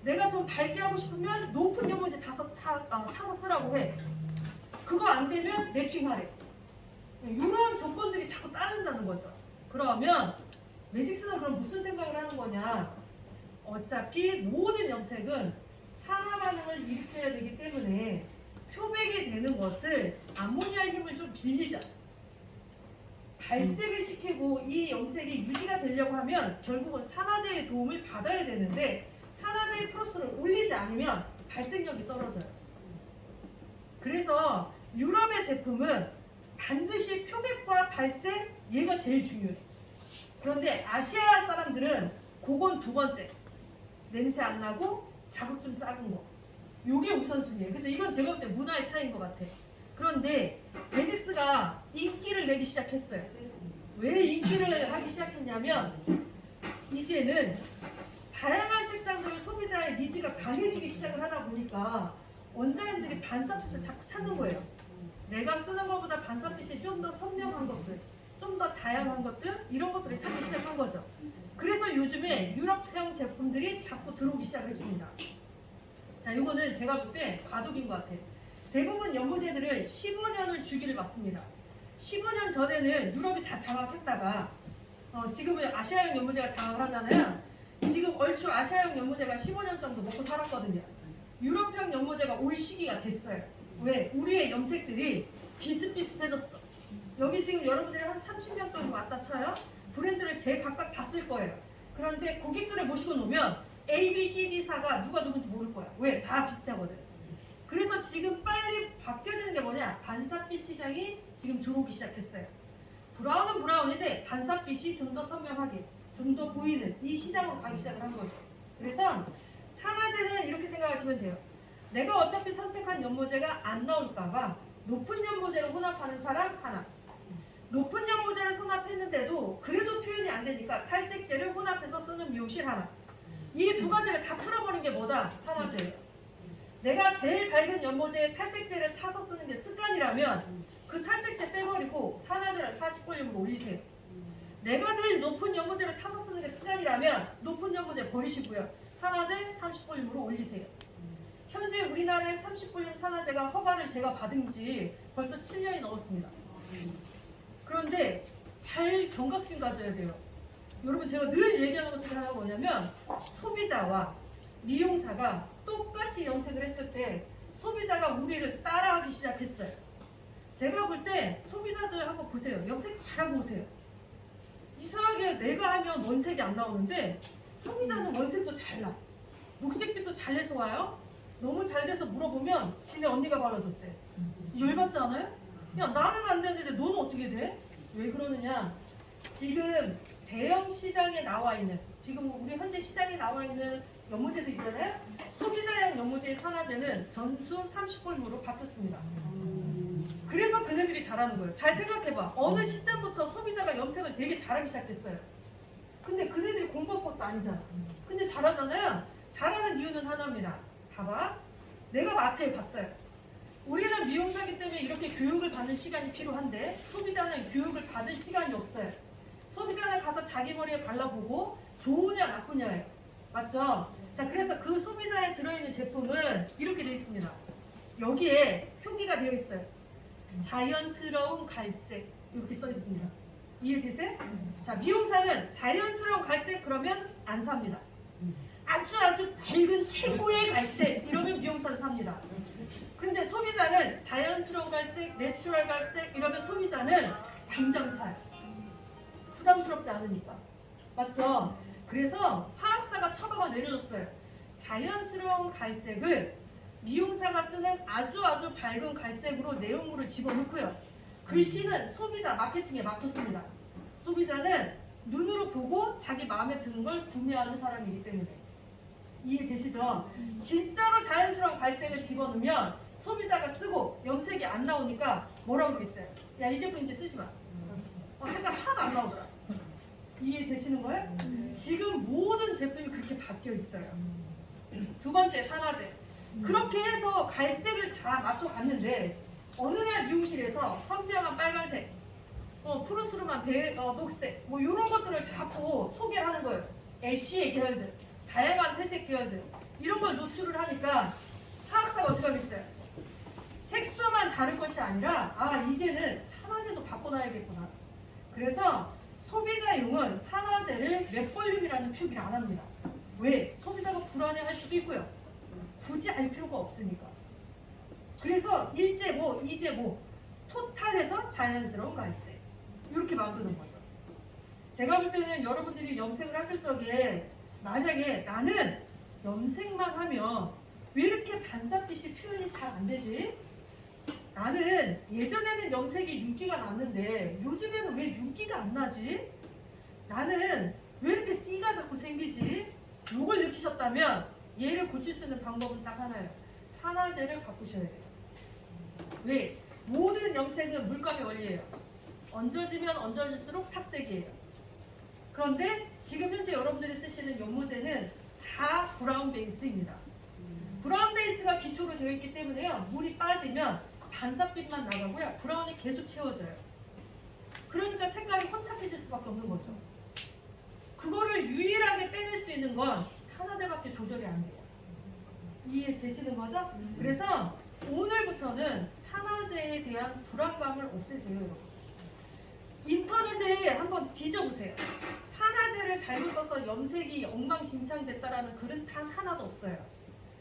내가 좀 밝게 하고 싶으면 높은 연모제 차서 쓰라고 해. 그거 안 되면 랩핑하래. 이런 조건들이 자꾸 따른다는 거죠. 그러면 매직스는 그럼 무슨 생각을 하는 거냐? 어차피 모든 염색은 산화 반응을 일으켜야 되기 때문에 표백이 되는 것을 암모니아 힘을 좀 빌리자. 발색을 시키고 이 염색이 유지가 되려고 하면 결국은 산화제의 도움을 받아야 되는데 산화제의 프로스를 올리지 않으면 발색력이 떨어져요. 그래서 유럽의 제품은 반드시 표백과 발색 얘가 제일 중요해. 그런데 아시아 사람들은 그건 두 번째. 냄새 안 나고 자극 좀 작은 거. 요게 우선순위예요. 그래서 이건 제가 볼 때 문화의 차이인 것 같아. 그런데 베지스가 인기를 내기 시작했어요. 왜 인기를 하기 시작했냐면 이제는 다양한 색상들을 소비자의 니즈가 강해지기 시작을 하다 보니까 원장님들이 반사빛을 자꾸 찾는 거예요. 내가 쓰는 것보다 반사빛이 좀 더 선명한 것들, 좀 더 다양한 것들, 이런 것들을 찾기 시작한 거죠. 그래서 요즘에 유럽형 제품들이 자꾸 들어오기 시작했습니다. 자, 이거는 제가 볼 때 과도기인 것 같아요. 대부분 연모제들을 15년을 주기를 받습니다. 15년 전에는 유럽이 다 장악했다가 지금은 아시아형 연모제가 장악을 하잖아요. 지금 얼추 아시아형 연모제가 15년 정도 먹고 살았거든요. 유럽형 연모제가 올 시기가 됐어요. 왜? 우리의 염색들이 비슷비슷해졌어. 여기 지금 여러분들이 한 30명 정도 왔다 쳐요. 브랜드를 제각각 다 쓸 거예요. 그런데 고객들을 모시고 놓으면 A, B, C, D사가 누가 누군지 모를 거야. 왜? 다 비슷하거든. 그래서 지금 빨리 바뀌어지는 게 뭐냐? 반사빛 시장이 지금 들어오기 시작했어요. 브라운은 브라운인데 반사빛이 좀 더 선명하게, 좀 더 보이는 이 시장으로 가기 시작을 한 거죠. 그래서 산화제는 이렇게 생각하시면 돼요. 내가 어차피 선택한 연모제가 안 나올까봐 높은 연모제를 혼합하는 사람 하나, 높은 연모제를 혼합했는데도 그래도 표현이 안 되니까 탈색제를 혼합해서 쓰는 미용실 하나. 이 두 가지를 다 틀어버린 게 뭐다? 산화제예요. 내가 제일 밝은 연모제에 탈색제를 타서 쓰는 게 습관이라면 그 탈색제 빼버리고 산화제를 40볼륨으로 올리세요. 내가 늘 높은 연모제를 타서 쓰는 게 습관이라면 높은 연모제 버리시고요. 산화제 30볼륨으로 올리세요. 현재 우리나라의 30볼륨 산화제가 허가를 제가 받은 지 벌써 7년이 넘었습니다. 그런데 잘 경각심 가져야 돼요. 여러분, 제가 늘 얘기하는 것 중에 하나가 뭐냐면 소비자와 미용사가 똑같이 염색을 했을 때 소비자가 우리를 따라하기 시작했어요. 제가 볼 때 소비자들 한번 보세요. 염색 잘하고 오세요. 이상하게 내가 하면 원색이 안 나오는데 소비자는 원색도 잘 나. 녹색빛도 잘 내서 와요. 너무 잘 돼서 물어보면 지네 언니가 발라줬대. 열받지 않아요? 야, 나는 안 되는데 너는 어떻게 돼? 왜 그러느냐? 지금 대형 시장에 나와 있는, 지금 우리 현재 시장에 나와 있는 연모제들 있잖아요. 소비자용 연모제의 산화제는 전수 30볼륨으로 바뀌었습니다. 그래서 그네들이 잘하는 거예요. 잘 생각해봐. 어느 시점부터 소비자가 염색을 되게 잘하기 시작했어요. 근데 그네들이 공부한 것도 아니잖아. 근데 잘하잖아요. 잘하는 이유는 하나입니다. 봐봐. 내가 마트에 갔어요. 우리는 미용사기 때문에 이렇게 교육을 받는 시간이 필요한데 소비자는 교육을 받을 시간이 없어요. 소비자는 가서 자기 머리에 발라보고 좋으냐 나쁘냐예요. 맞죠? 자, 그래서 그 소비자에 들어있는 제품은 이렇게 되어 있습니다. 여기에 표기가 되어 있어요. 자연스러운 갈색 이렇게 써 있습니다. 이해되세요? 자, 미용사는 자연스러운 갈색 그러면 안 삽니다. 아주 밝은 최고의 갈색 이러면 미용사는 삽니다. 근데 소비자는 자연스러운 갈색, 내추럴 갈색 이러면 소비자는 당장 사요. 부담스럽지 않으니까. 맞죠? 그래서 화학사가 처방을 내려줬어요. 자연스러운 갈색을 미용사가 쓰는 아주 밝은 갈색으로 내용물을 집어넣고요. 글씨는 소비자 마케팅에 맞췄습니다. 소비자는 눈으로 보고 자기 마음에 드는 걸 구매하는 사람이기 때문에. 이해되시죠? 진짜로 자연스러운 갈색을 집어넣으면 소비자가 쓰고 염색이 안 나오니까 뭐라고 그랬어요? 야, 이 제품 이제 쓰지 마. 색깔 하나도 안 나오더라. 이해되시는 거예요? 지금 모든 제품이 그렇게 바뀌어 있어요. 두 번째, 산화제. 그렇게 해서 갈색을 다 맞춰갔는데 어느 날 미용실에서 선명한 빨간색, 푸르스름한 녹색, 뭐 이런 것들을 자꾸 소개를 하는 거예요. 애쉬의 계열들, 다양한 회색 계열들 이런 걸 노출을 하니까 화학사가 어떻게 하겠어요? 색소만 다를 것이 아니라 이제는 산화제도 바꿔놔야겠구나. 그래서 소비자용은 산화제를 맷볼륨이라는 표기를 안 합니다. 왜? 소비자가 불안해할 수도 있고요. 굳이 알 필요가 없으니까. 그래서 1제모, 2제모 토탈해서 자연스러운 갈색 이렇게 만드는 거죠. 제가 볼 때는 여러분들이 염색을 하실 적에 만약에 나는 염색만 하면 왜 이렇게 반사빛이 표현이 잘 안 되지? 나는 예전에는 염색이 윤기가 났는데 요즘에는 왜 윤기가 안 나지? 나는 왜 이렇게 띠가 자꾸 생기지? 요걸 느끼셨다면 얘를 고칠 수 있는 방법은 딱 하나예요. 산화제를 바꾸셔야 돼요. 왜? 모든 염색은 물감의 원리예요. 얹어지면 얹어질수록 탁색이에요. 그런데 지금 현재 여러분들이 쓰시는 연모제는 다 브라운 베이스입니다. 브라운 베이스가 기초로 되어 있기 때문에요. 물이 빠지면 반사빛만 나가고요. 브라운이 계속 채워져요. 그러니까 색깔이 혼탁해질 수밖에 없는 거죠. 그거를 유일하게 빼낼 수 있는 건 산화제밖에 조절이 안 돼요. 이해되시는 거죠? 그래서 오늘부터는 산화제에 대한 불안감을 없애세요, 여러분. 인터넷에 한번 뒤져보세요. 산화제를 잘못 써서 염색이 엉망진창됐다라는 글은 단 하나도 없어요.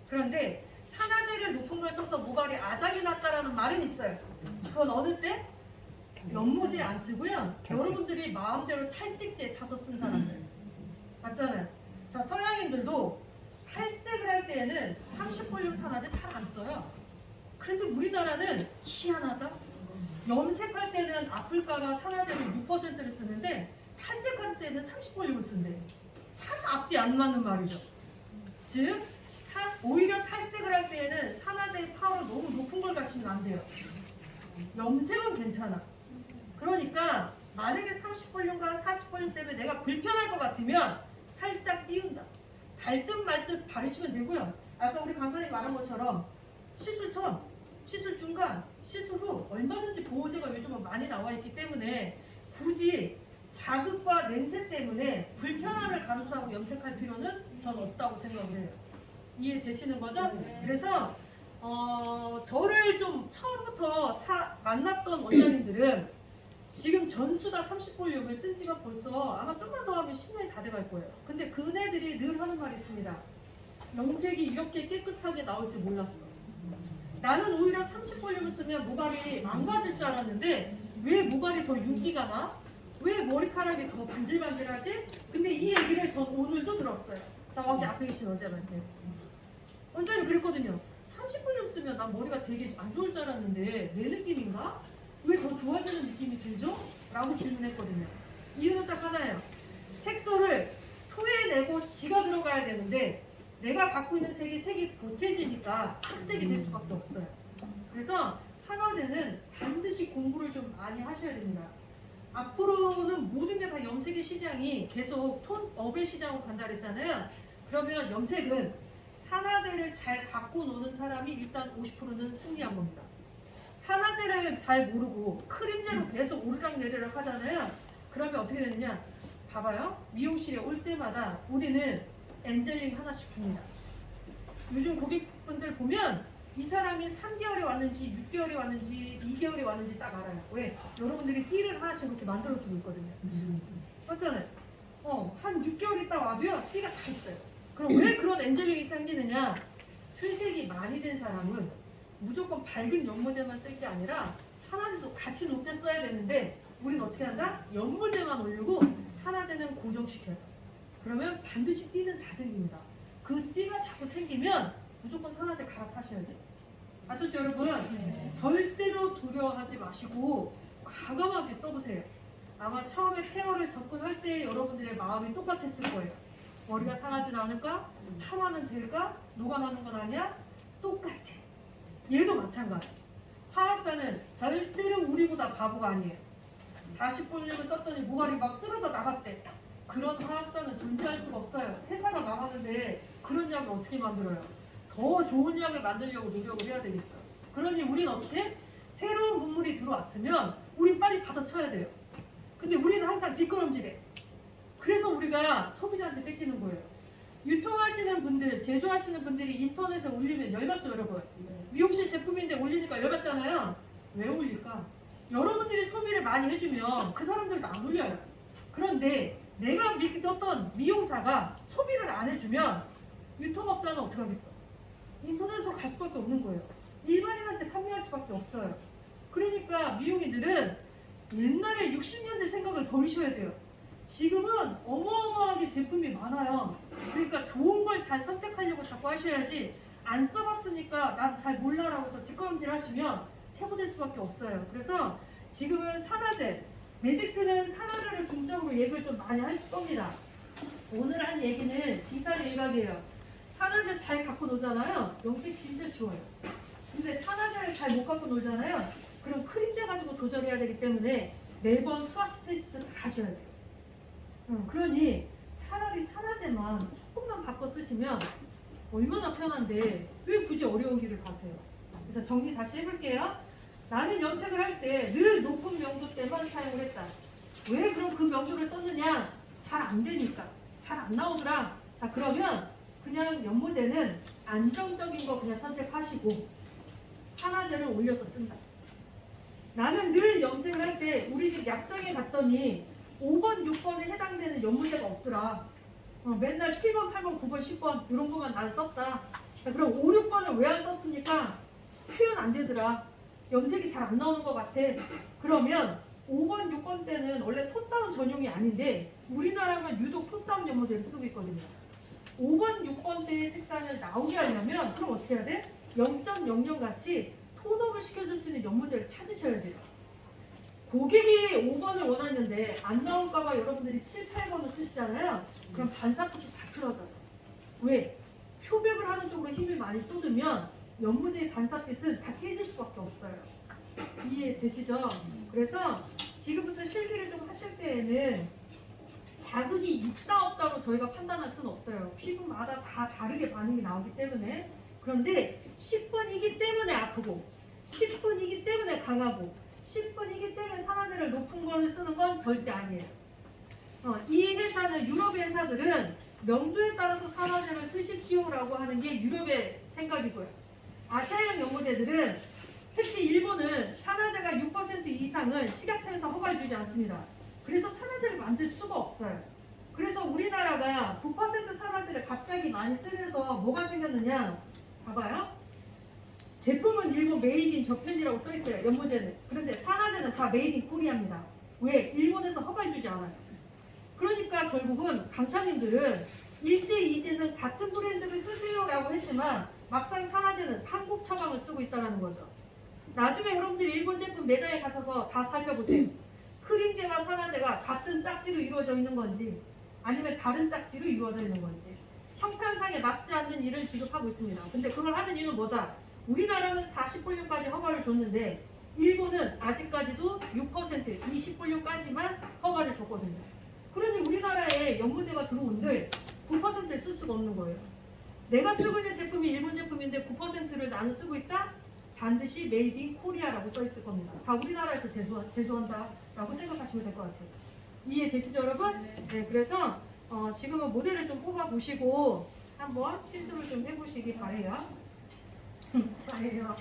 그런데 산화제를 높은 걸 써서 모발이 아작이 났다라는 말은 있어요. 그건 어느 때? 연모제 안 쓰고요. 여러분들이 마음대로 탈색제 타서 쓴 사람들. 맞잖아요. 자, 서양인들도 탈색을 할 때에는 30볼륨 산화제 잘 안 써요. 그런데 우리나라는 희한하다. 염색할 때는 아플까봐 산화제를 6%를 쓰는데 탈색할 때는 30볼륨을 쓴대. 참 앞뒤 안 맞는 말이죠. 즉 오히려 탈색을 할 때에는 산화제의 파워가 너무 높은 걸 가시면 안 돼요. 염색은 괜찮아. 그러니까 만약에 30볼륨과 40볼륨 때문에 내가 불편할 것 같으면 살짝 띄운다. 달듯 말듯 바르시면 되고요. 아까 우리 강사님 말한 것처럼 시술 전, 시술 중간, 시술 후 얼마든지 보호제가 요즘은 많이 나와 있기 때문에 굳이 자극과 냄새 때문에 불편함을 감수하고 염색할 필요는 전 없다고 생각을 해요. 이해되시는 거죠? 그래서 저를 좀 처음부터 만났던 원장님들은 지금 전수 다 30볼륨을 쓴 지가 벌써 아마 좀만 더 하면 10년이 다 돼갈 거예요. 근데 그네들이 늘 하는 말이 있습니다. 염색이 이렇게 깨끗하게 나올 줄 몰랐어. 나는 오히려 30볼륨을 쓰면 모발이 망가질 줄 알았는데 왜 모발이 더 윤기가 나? 왜 머리카락이 더 반질반질하지? 근데 이 얘기를 전 오늘도 들었어요. 저기 앞에 계신 원장님한테. 원장님 그랬거든요. 30볼륨 쓰면 난 머리가 되게 안 좋을 줄 알았는데 내 느낌인가? 왜 더 좋아지는 느낌이 들죠? 라고 질문했거든요. 이유는 딱 하나예요. 색소를 토해내고 지가 들어가야 되는데 내가 갖고 있는 색이 보태지니까 탁색이 될 수밖에 없어요. 그래서 산화제는 반드시 공부를 좀 많이 하셔야 됩니다. 앞으로는 모든 게 다 염색의 시장이 계속 톤업의 시장으로 간다 그랬잖아요. 그러면 염색은 산화제를 잘 갖고 노는 사람이 일단 50%는 승리한 겁니다. 산화제를 잘 모르고 크림제로 계속 오르락내리락 하잖아요. 그러면 어떻게 되느냐? 봐봐요. 미용실에 올 때마다 우리는 엔젤링 하나씩 줍니다. 요즘 고객분들 보면 이 사람이 3개월에 왔는지 6개월에 왔는지 2개월에 왔는지 딱 알아요. 왜? 여러분들이 띠를 하나씩 이렇게 만들어주고 있거든요. 맞잖아요. 한 6개월 있다 와도요 띠가 다 있어요. 그럼 왜 그런 엔젤링이 생기느냐?褪색이 많이 된 사람은 무조건 밝은 연모제만 쓸 게 아니라 산화제도 같이 높게 써야 되는데 우리는 어떻게 한다? 연모제만 올리고 산화제는 고정시켜요. 그러면 반드시 띠는 다 생깁니다. 그 띠가 자꾸 생기면 무조건 산화제 갈아타셔야 돼요. 아셨죠 여러분? 네. 절대로 두려워하지 마시고 과감하게 써보세요. 아마 처음에 케어를 접근할 때 여러분들의 마음이 똑같았을 거예요. 머리가 상하진 않을까? 파마는 될까? 녹아나는 건 아니야? 똑같아. 얘도 마찬가지. 화학사는 절대로 우리보다 바보가 아니에요. 40볼륨을 썼더니 모발이 막 뜯어져 나갔대. 그런 화학사는 존재할 수가 없어요. 회사가 망하는데 그런 약을 어떻게 만들어요? 더 좋은 약을 만들려고 노력을 해야 되겠죠. 그러니 우리는 어떻게? 새로운 문물이 들어왔으면 우리 빨리 받아쳐야 돼요. 근데 우리는 항상 뒷걸음질해. 그래서 우리가 소비자한테 뺏기는 거예요. 유통하시는 분들, 제조하시는 분들이 인터넷에 올리면 열받죠 여러분? 미용실 제품인데 올리니까 열받잖아요. 왜 올릴까? 여러분들이 소비를 많이 해주면 그 사람들도 안 올려요. 그런데 내가 믿었던 미용사가 소비를 안 해주면 유통업자는 어떻게 하겠어? 인터넷으로 갈 수밖에 없는 거예요. 일반인한테 판매할 수밖에 없어요. 그러니까 미용인들은 옛날에 60년대 생각을 버리셔야 돼요. 지금은 어마어마하게 제품이 많아요. 그러니까 좋은 걸 잘 선택하려고 자꾸 하셔야지 안 써봤으니까 난 잘 몰라라고 해서 뒷걸음질 하시면 퇴보될 수밖에 없어요. 그래서 지금은 산화제, 매직스는 산화제를 중점으로 얘기를 좀 많이 할 겁니다. 오늘 한 얘기는 기사일각이에요. 산화제 잘 갖고 놀잖아요. 염색 진짜 쉬워요. 근데 산화제를 잘 못 갖고 놀잖아요. 그럼 크림제 가지고 조절해야 되기 때문에 매번 스와치 테스트 다 하셔야 돼요. 그러니 차라리 산화제만 조금만 바꿔 쓰시면 얼마나 편한데 왜 굳이 어려우기를 가세요. 그래서 정리 다시 해볼게요. 나는 염색을 할 때 늘 높은 명도 때만 사용을 했다. 왜 그럼 그 명도를 썼느냐? 잘 안 되니까. 잘 안 나오더라. 자, 그러면 그냥 연모제는 안정적인 거 그냥 선택하시고 산화제를 올려서 쓴다. 나는 늘 염색을 할 때 우리 집 약장에 갔더니 5번, 6번에 해당되는 연모제가 없더라. 맨날 7번, 8번, 9번, 10번 이런 거만 난 썼다. 자, 그럼 5, 6번을 왜 안 썼습니까? 표현 안 되더라. 염색이 잘 안 나오는 것 같아. 그러면 5번, 6번 때는 원래 톤다운 전용이 아닌데 우리나라가 유독 톤다운 연모제를 쓰고 있거든요. 5번, 6번 때의 색상을 나오게 하려면 그럼 어떻게 해야 돼? 0.00 같이 톤업을 시켜줄 수 있는 연모제를 찾으셔야 돼요. 고객이 5번을 원하는데 안 나올까봐 여러분들이 7, 8번을 쓰시잖아요. 그럼 반사빛이 다 틀어져요. 왜? 표백을 하는 쪽으로 힘을 많이 쏟으면 연모제의 반사빛은 다 깨질 수밖에 없어요. 이해되시죠? 그래서 지금부터 실기를 좀 하실 때에는 자극이 있다 없다로 저희가 판단할 수는 없어요. 피부마다 다 다르게 반응이 나오기 때문에. 그런데 10분이기 때문에 아프고 10분이기 때문에 강하고 10분이기 때문에 산화제를 높은 걸 쓰는 건 절대 아니에요. 이 회사는 유럽의 회사들은 명도에 따라서 산화제를 쓰십시오라고 하는 게 유럽의 생각이고요. 아시아형 연모제들은 특히 일본은 산화제가 6% 이상을 식약처에서 허가해 주지 않습니다. 그래서 산화제를 만들 수가 없어요. 그래서 우리나라가 9% 산화제를 갑자기 많이 쓰면서 뭐가 생겼느냐 봐봐요. 제품은 일본 메이드 인 저편이라고 써 있어요. 연모제는. 그런데 산화제는 다 메이드 인 코리아입니다. 왜? 일본에서 허가해 주지 않아요. 그러니까 결국은 강사님들은 일제 이제는 같은 브랜드를 쓰세요라고 했지만 막상 산화제는 한국 처방을 쓰고 있다는 거죠. 나중에 여러분들이 일본 제품 매장에 가셔서 다 살펴보세요. 크림제와 산화제가 같은 짝지로 이루어져 있는 건지 아니면 다른 짝지로 이루어져 있는 건지 형평상에 맞지 않는 일을 지급하고 있습니다. 근데 그걸 하는 이유는 뭐다? 우리나라는 40볼륨까지 허가를 줬는데 일본은 아직까지도 6%, 20볼륨까지만 허가를 줬거든요. 그러니 우리나라에 연모제가 들어온들 9%를 쓸 수가 없는 거예요. 내가 쓰고 있는 제품이 일본 제품인데 9%를 나는 쓰고 있다? 반드시 메이드 인 코리아라고 써 있을 겁니다. 다 우리나라에서 제조한다라고 생각하시면 될 것 같아요. 이해되시죠 여러분? 네, 그래서 지금은 모델을 좀 뽑아보시고 한번 실습을 좀 해보시기 바래요. 잘해요.